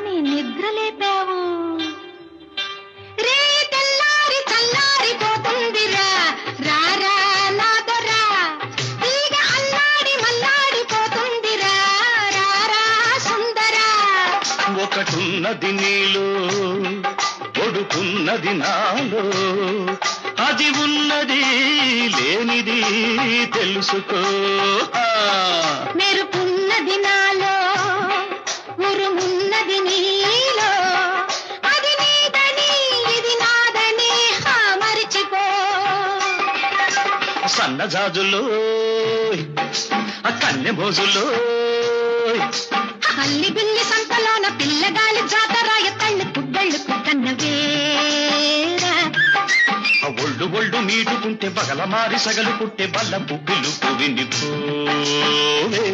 నీ నిద్ర లేపావు. రే తెల్లారి చల్లారిపోతుందిరా, రారా నా దొరా, తీగ అల్లాడి మల్లాడిపోతుందిరా, రారా సుందరా. ఒకటున్నది నీలో, ఒడుకున్నది నాలో, అది ఉన్నది లేనిది తెలుసుకో. మెరుపున్నది నాలో, ఉరుమున్నది నీలో, అది నీదని ఇది నాదని మరిచిపో. సన్నజాజులో కన్నె భోజులో, అల్లి బిల్లి సంతలోన పిల్లగాలి జాతరాయ తల్లి కుడ్డళ్ళు కుట్టన్నవేరా. ఒళ్ళు ఒళ్ళు మీటుకుంటే బగల మారి సగలు పుట్టే బల్ల పువ్విలు పువ్వింది పోవే.